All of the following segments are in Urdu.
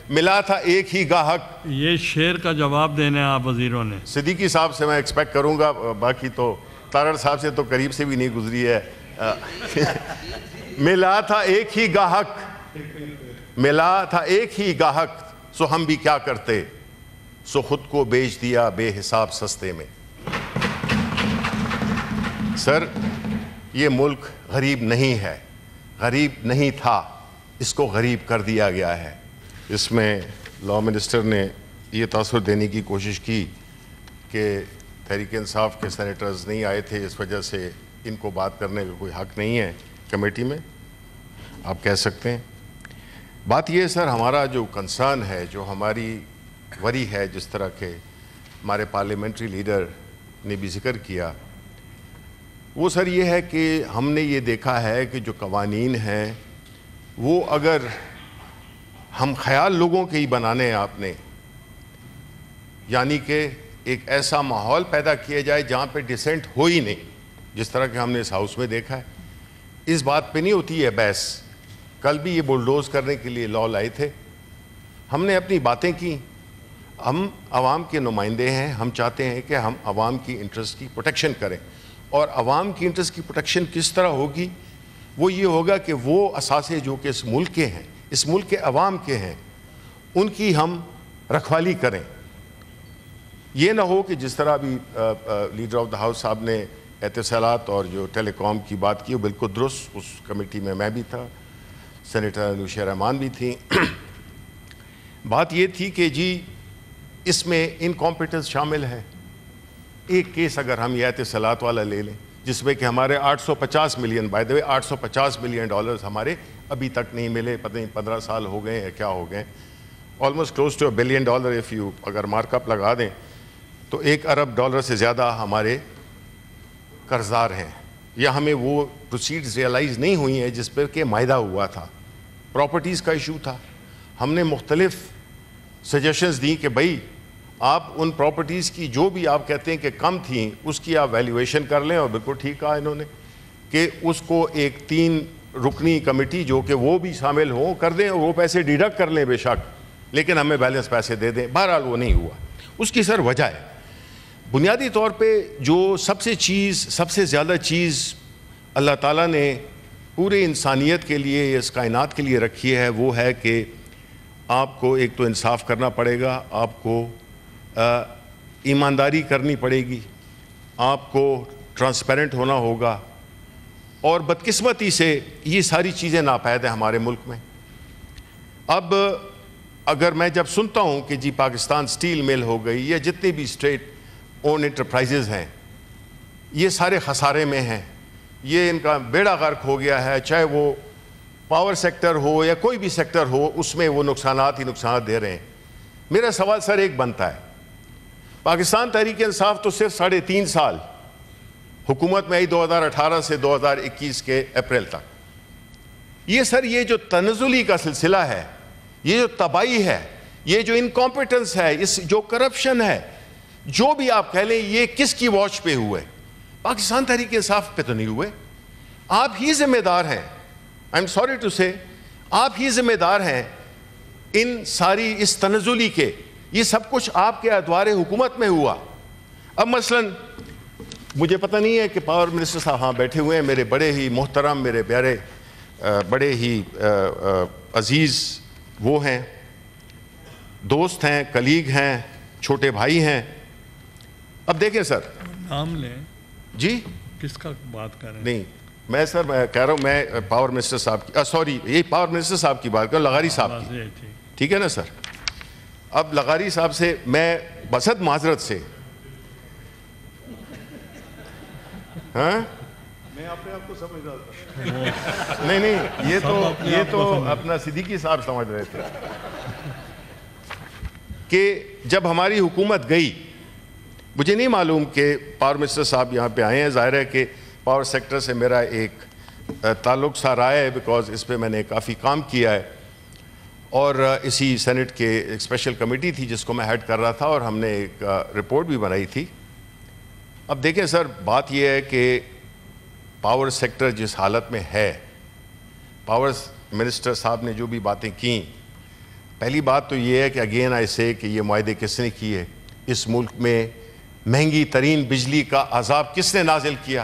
ملا تھا ایک ہی گاہک. یہ شعر کا جواب دینے آپ وزیروں نے. صدیقی صاحب سے میں ایکسپیکٹ کروں گا, باقی تو تارڑ صاحب سے تو قریب سے بھی نہیں گزری ہے. ملا تھا ایک ہی گاہک, ملا تھا ایک ہی گاہک, سو ہم بھی کیا کرتے, سو خود کو بیچ دیا بے حساب سستے میں. سر یہ ملک غریب نہیں ہے, غریب نہیں تھا, اس کو غریب کر دیا گیا ہے. اس میں لاء منسٹر نے یہ تاثر دینے کی کوشش کی کہ تحریک انصاف کے سینیٹرز نہیں آئے تھے, اس وجہ سے ان کو بات کرنے کا کوئی حق نہیں ہے کمیٹی میں. آپ کہہ سکتے ہیں. بات یہ سر, ہمارا جو کنسرن ہے, جو ہماری وری ہے, جس طرح کے ہمارے پارلیمنٹری لیڈر نے بھی ذکر کیا, وہ سر یہ ہے کہ ہم نے یہ دیکھا ہے کہ جو قوانین ہیں وہ اگر ہم خیال لوگوں کے ہی بنانے ہیں آپ نے, یعنی کہ ایک ایسا ماحول پیدا کیا جائے جہاں پہ ڈسینٹ ہو ہی نہیں, جس طرح کہ ہم نے اس ہاؤس میں دیکھا ہے. اس بات پہ نہیں ہوتی ہے بحث. کل بھی یہ بلڈوز کرنے کے لیے لاء لائے تھے, ہم نے اپنی باتیں کی. ہم عوام کے نمائندے ہیں, ہم چاہتے ہیں کہ ہم عوام کی انٹرسٹ کی پروٹیکشن کریں, اور عوام کی انٹرسٹ کی پروٹیکشن کس طرح ہوگی, وہ یہ ہوگا کہ وہ اثاثے جو کہ اس ملک کے ہیں, اس ملک کے عوام کے ہیں, ان کی ہم رکھوالی کریں. یہ نہ ہو کہ جس طرح بھی لیڈر آف دا ہاؤس صاحب نے اتصالات اور جو ٹیلی کام کی بات کی, وہ بالکل درست. اس کمیٹی میں بھی تھا, سینیٹر انوشا رحمان بھی تھیں. بات یہ تھی کہ جی اس میں انکمپیٹنس شامل ہے. ایک کیس اگر ہم یہ اتصالات والا لے لیں, جس میں کہ ہمارے 850 million, by the way 850 million dollars ہمارے ابھی تک نہیں ملے, پتہ نہیں 15 سال ہو گئے ہیں کیا ہو گئے, almost close to $1 billion. If you اگر مارک اپ لگا دیں تو $1 ارب سے زیادہ ہمارے قرضدار ہیں, یا ہمیں وہ پروسیڈز ریئلائز نہیں ہوئی ہیں جس پر کہ معاہدہ ہوا تھا. پراپرٹیز کا ایشو تھا. ہم نے مختلف سجیشنز دیں کہ بھائی آپ ان پراپرٹیز کی جو بھی آپ کہتے ہیں کہ کم تھیں, اس کی آپ ویلیویشن کر لیں, اور بالکل ٹھیک کہا انہوں نے کہ اس کو ایک 3 رکنی کمیٹی جو کہ وہ بھی شامل ہوں کر دیں, اور وہ پیسے ڈیڈکٹ کر لیں بے شک, لیکن ہمیں بیلنس پیسے دے دیں. بہرحال وہ نہیں ہوا. اس کی سر وجہ ہے, بنیادی طور پہ جو سب سے زیادہ چیز اللہ تعالیٰ نے پورے انسانیت کے لیے, اس کائنات کے لیے رکھی ہے, وہ ہے کہ آپ کو ایک تو انصاف کرنا پڑے گا, آپ کو ایمانداری کرنی پڑے گی, آپ کو ٹرانسپیرنٹ ہونا ہوگا. اور بدقسمتی سے یہ ساری چیزیں ناپید ہیں ہمارے ملک میں. اب اگر میں جب سنتا ہوں کہ جی پاکستان سٹیل مل ہو گئی, یا جتنے بھی اسٹیٹ اون انٹرپرائزز ہیں, یہ سارے خسارے میں ہیں, یہ ان کا بیڑا غرق ہو گیا ہے, چاہے وہ پاور سیکٹر ہو یا کوئی بھی سیکٹر ہو, اس میں وہ نقصانات ہی نقصانات دے رہے ہیں. میرا سوال سر ایک بنتا ہے, پاکستان تحریک انصاف تو صرف 3.5 سال حکومت میں آئی, 2018 سے 2021 کے اپریل تک. یہ سر یہ جو تنزلی کا سلسلہ ہے, یہ جو تباہی ہے, یہ جو انکمپیٹنس ہے, اس جو کرپشن ہے, جو بھی آپ کہہ لیں, یہ کس کی واچ پہ ہوئے؟ پاکستان تحریک انصاف پہ تو نہیں ہوئے. آپ ہی ذمہ دار ہیں, آئی ایم سوری ٹو سے, آپ ہی ذمہ دار ہیں ان ساری اس تنزلی کے. یہ سب کچھ آپ کے ادوار حکومت میں ہوا. اب مثلا مجھے پتہ نہیں ہے کہ پاور منسٹر صاحب ہاں بیٹھے ہوئے ہیں, میرے بڑے ہی محترم, میرے پیارے, بڑے ہی عزیز وہ ہیں, دوست ہیں, کلیگ ہیں, چھوٹے بھائی ہیں. اب دیکھیں سر, نام لیں جی کس کا بات کر رہے ہیں؟ نہیں میں سر میں کہہ رہا ہوں, میں پاور منسٹر صاحب کی, سوری یہ پاور منسٹر صاحب کی بات کر رہا ہوں, لغاری صاحب کی, ٹھیک ہے نا سر. اب لغاری صاحب سے میں بسط معذرت سے, ہاں میں اپنے آپ کو سمجھ رہا تھا, نہیں یہ تو اپنا صدیقی صاحب سمجھ رہے تھے کہ جب ہماری حکومت گئی, مجھے نہیں معلوم کہ پاور منسٹر صاحب یہاں پہ آئے ہیں. ظاہر ہے کہ پاور سیکٹر سے میرا ایک تعلق سا رہا ہے, بیکاز اس پہ میں نے کافی کام کیا ہے, اور اسی سینٹ کے ایک اسپیشل کمیٹی تھی جس کو میں ہیڈ کر رہا تھا, اور ہم نے ایک رپورٹ بھی بنائی تھی. اب دیکھیں سر, بات یہ ہے کہ پاور سیکٹر جس حالت میں ہے, پاور منسٹر صاحب نے جو بھی باتیں کیں, پہلی بات تو یہ ہے کہ اگین آئی سے کہ یہ معاہدے کس نے کیے؟ اس ملک میں مہنگی ترین بجلی کا عذاب کس نے نازل کیا؟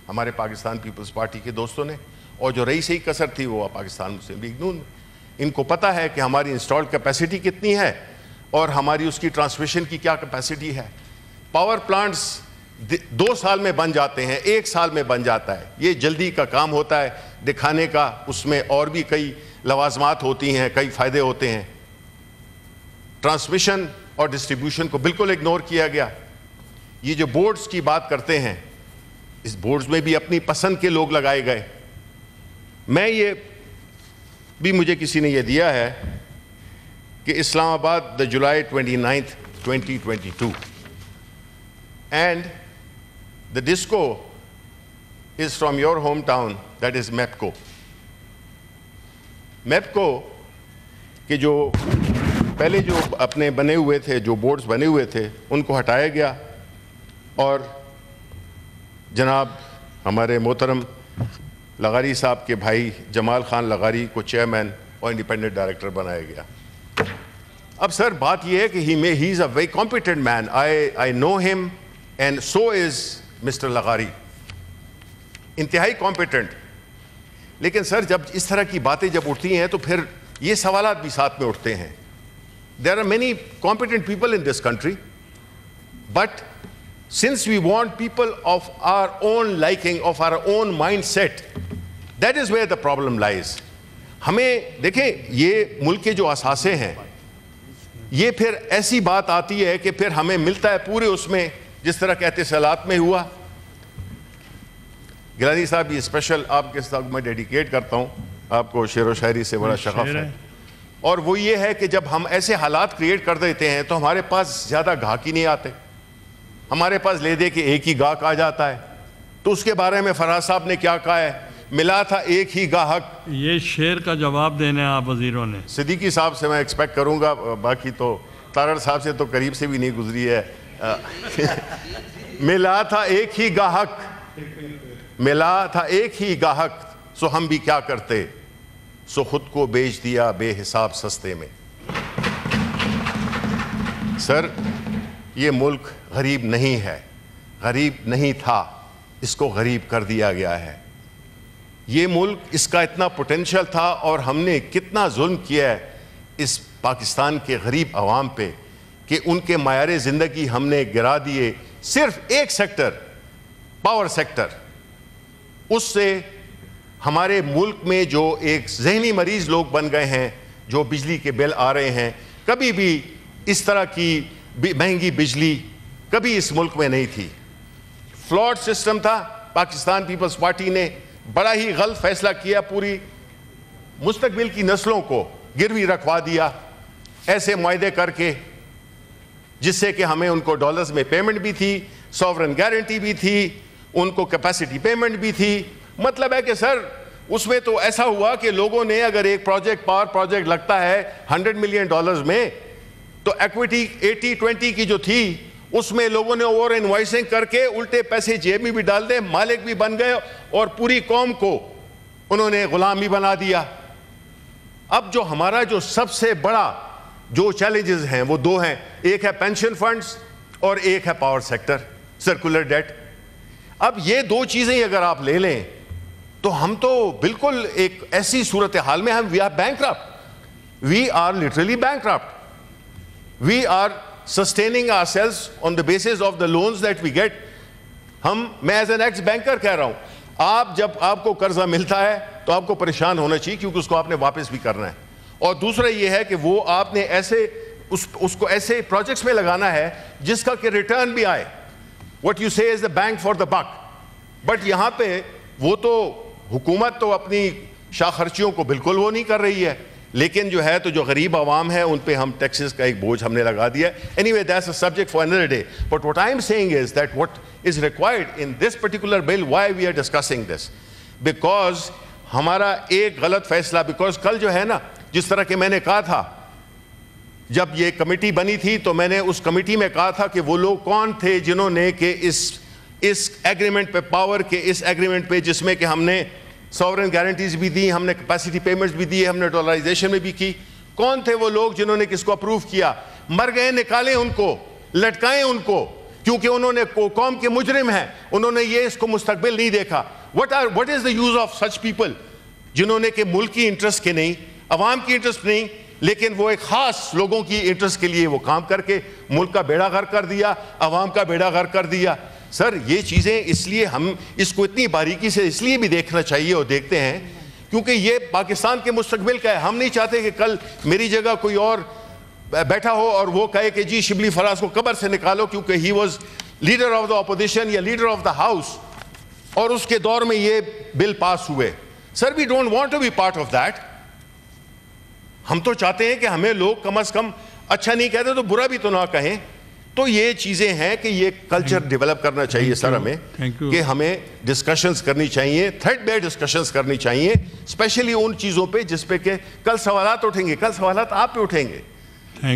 ہمارے پاکستان پیپلز پارٹی کے دوستوں نے، اور جو رہی صحیح کثر تھی وہ پاکستان مسلم لیگ نون نے۔ ان کو پتہ ہے کہ ہماری انسٹالڈ کیپیسٹی کتنی ہے اور ہماری اس کی ٹرانسمیشن کی کیا کیپیسٹی ہے۔ پاور پلانٹس 2 سال میں بن جاتے ہیں، 1 سال میں بن جاتا ہے، یہ جلدی کا کام ہوتا ہے دکھانے کا، اس میں اور بھی کئی لوازمات ہوتی ہیں، کئی فائدے ہوتے ہیں۔ ٹرانسمیشن اور ڈسٹریبیوشن کو بالکل اگنور کیا گیا۔ یہ جو بورڈز کی بات کرتے ہیں، اس بورڈز میں بھی اپنی پسند کے لوگ لگائے گئے۔ میں یہ بھی مجھے کسی نے یہ دیا ہے کہ اسلام آباد دا جولائی 29 2022 and the disco is from your home town, that is MEPCO. MEPCO کے جو پہلے جو اپنے بنے ہوئے تھے، جو بورڈز بنے ہوئے تھے، ان کو ہٹایا گیا اور جناب ہمارے محترم لغاری صاحب کے بھائی جمال خان لغاری کو چیئرمین اور انڈیپینڈنٹ ڈائریکٹر بنایا گیا۔ اب سر بات یہ ہے کہ ہی از اے ویری کمپیٹنٹ مین، آئی نو ہم اینڈ سو از مسٹر لغاری، انتہائی کمپیٹنٹ۔ لیکن سر جب اس طرح کی باتیں جب اٹھتی ہیں تو پھر یہ سوالات بھی ساتھ میں اٹھتے ہیں۔ There are many competent people in this country, but since we want people of our own liking, of our own mindset, that is where the problem lies. ہمیں دیکھیں یہ ملک کے جو اثاثے ہیں، یہ پھر ایسی بات آتی ہے کہ پھر ہمیں ملتا ہے پورے اس میں، جس طرح کہ اتصالات میں ہوا۔ گیلانی صاحب یہ اسپیشل آپ کے ساتھ میں ڈیڈیکیٹ کرتا ہوں، آپ کو شعر و شاعری سے بڑا شغف ہے، اور وہ یہ ہے کہ جب ہم ایسے حالات کریٹ کر دیتے ہیں تو ہمارے پاس زیادہ گاہک ہی نہیں آتے، ہمارے پاس لے دے کے ایک ہی گاہک آ جاتا ہے۔ تو اس کے بارے میں فراز صاحب نے کیا کہا ہے؟ ملا تھا ایک ہی گاہک۔ یہ شعر کا جواب دینے آپ وزیروں نے۔ صدیقی صاحب سے میں ایکسپیکٹ کروں گا، باقی تو تارڑ صاحب سے تو قریب سے بھی نہیں گزری ہے۔ ملا تھا ایک ہی گاہک، ملا تھا ایک ہی گاہک، سو ہم بھی کیا کرتے، سو خود کو بیچ دیا بے حساب سستے میں۔ سر یہ ملک غریب نہیں ہے، غریب نہیں تھا، اس کو غریب کر دیا گیا ہے۔ یہ ملک، اس کا اتنا پوٹینشل تھا اور ہم نے کتنا ظلم کیا ہے اس پاکستان کے غریب عوام پہ کہ ان کے معیار زندگی ہم نے گرا دیے۔ صرف ایک سیکٹر، پاور سیکٹر، اس سے ہمارے ملک میں جو ایک ذہنی مریض لوگ بن گئے ہیں، جو بجلی کے بل آ رہے ہیں، کبھی بھی اس طرح کی مہنگی بجلی کبھی اس ملک میں نہیں تھی۔ فلاٹ سسٹم تھا، پاکستان پیپلز پارٹی نے بڑا ہی غلط فیصلہ کیا، پوری مستقبل کی نسلوں کو گروی رکھوا دیا ایسے معاہدے کر کے، جس سے کہ ہمیں ان کو ڈالرز میں پیمنٹ بھی تھی، سوورن گارنٹی بھی تھی، ان کو کیپیسٹی پیمنٹ بھی تھی۔ مطلب ہے کہ سر اس میں تو ایسا ہوا کہ لوگوں نے اگر ایک پروجیکٹ، پاور پروجیکٹ لگتا ہے $100 ملین میں، تو ایکویٹی 80-20 کی جو تھی اس میں لوگوں نے اوور انوائسنگ کر کے الٹے پیسے جیب میں بھی ڈال دے، مالک بھی بن گئے اور پوری قوم کو انہوں نے غلام بھی بنا دیا۔ اب جو ہمارا جو سب سے بڑا جو چیلنجز ہیں وہ 2 ہیں، ایک ہے پینشن فنڈز اور ایک ہے پاور سیکٹر، سرکولر ڈیٹ۔ اب یہ 2 چیزیں اگر آپ لے لیں تو ہم تو بالکل ایک ایسی صورتحال میں ہم we are bankrupt, we are literally bankrupt, we are sustaining our sales on the basis of the loans that we get. میں ایز این ایکس بینکر کہہ رہا ہوں، جب آپ کو قرضہ ملتا ہے تو آپ کو پریشان ہونا چاہیے، کیونکہ اس کو آپ نے واپس بھی کرنا ہے، اور دوسرا یہ ہے کہ وہ آپ نے ایسے اس کو ایسے پروجیکٹس میں لگانا ہے جس کا کہ ریٹرن بھی آئے۔ What you say is the bang for the buck. But یہاں پہ وہ تو حکومت تو اپنی شاہ خرچیوں کو بالکل وہ نہیں کر رہی ہے، لیکن جو ہے تو جو غریب عوام ہے ان پہ ہم ٹیکسز کا ایک بوجھ ہم نے لگا دیا ہے۔ Anyway, that's a subject for another day. But what I'm saying is that what is required in this particular bill, why we are discussing this, because ہمارا ایک غلط فیصلہ، because کل جو ہے نا، جس طرح کہ میں نے کہا تھا جب یہ کمیٹی بنی تھی تو میں نے اس کمیٹی میں کہا تھا کہ وہ لوگ کون تھے جنہوں نے کہ اس ایگریمنٹ پہ، پاور کے اس ایگریمنٹ پہ، جس میں کہ ہم نے سوورن گارنٹیز بھی دی، ہم نے کیپیسٹی پیمنٹس بھی دی، ہم نے ڈالرائزیشن میں بھی کی، کون تھے وہ لوگ جنہوں نے کس کو اپروو کیا؟ مر گئے، نکالیں ان کو، لٹکائیں ان کو، کیونکہ انہوں نے قوم کے مجرم ہیں، انہوں نے یہ اس کو مستقبل نہیں دیکھا. What is the use of such people جنہوں نے کہ ملک کی انٹرسٹ کے نہیں، عوام کی انٹرسٹ نہیں، لیکن وہ ایک خاص لوگوں کی انٹرسٹ کے لیے وہ کام کر کے ملک کا بیڑا غرق کر دیا، عوام کا بیڑا غرق کر دیا. سر یہ چیزیں اس لیے ہم اس کو اتنی باریکی سے اس لیے بھی دیکھنا چاہیے اور دیکھتے ہیں کیونکہ یہ پاکستان کے مستقبل کا ہے. ہم نہیں چاہتے کہ کل میری جگہ کوئی اور بیٹھا ہو اور وہ کہے کہ جی شبلی فراز کو قبر سے نکالو کیونکہ he was leader of the opposition یا لیڈر آف دا ہاؤس اور اس کے دور میں یہ بل پاس ہوئے. Sir we don't want to be part of that. ہم تو چاہتے ہیں کہ ہمیں لوگ کم از کم اچھا نہیں کہتے تو برا بھی تو نہ کہیں. تو یہ چیزیں ہیں کہ یہ کلچر ڈیولپ کرنا چاہیے سر ہمیں کہ ہمیں ڈسکشنز کرنی چاہیے، تھریڈ بیئر ڈسکشنز کرنی چاہیے، اسپیشلی ان چیزوں پہ جس پہ کہ کل سوالات اٹھیں گے، کل سوالات آپ پہ اٹھیں گے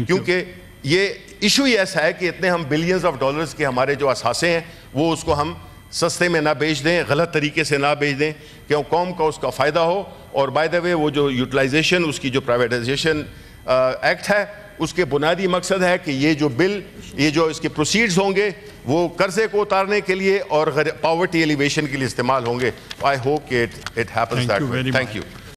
کیونکہ یہ ایشو ہی ایسا ہے کہ اتنے ہم بلینز آف ڈالرز کے ہمارے جو اثاثے ہیں وہ اس کو ہم سستے میں نہ بیچ دیں، غلط طریقے سے نہ بیچ دیں کہ قوم کا اس کا فائدہ ہو. اور بائی دا وے وہ جو یوٹیلائزیشن اس کی جو پرائیویٹائزیشن ایکٹ ہے اس کے بنیادی مقصد ہے کہ یہ جو بل یہ جو اس کے پروسیڈز ہوں گے وہ قرضے کو اتارنے کے لیے اور پاورٹی ایلیویشن کے لیے استعمال ہوں گے. آئی ہوپ کہ it happens that way. Thank you.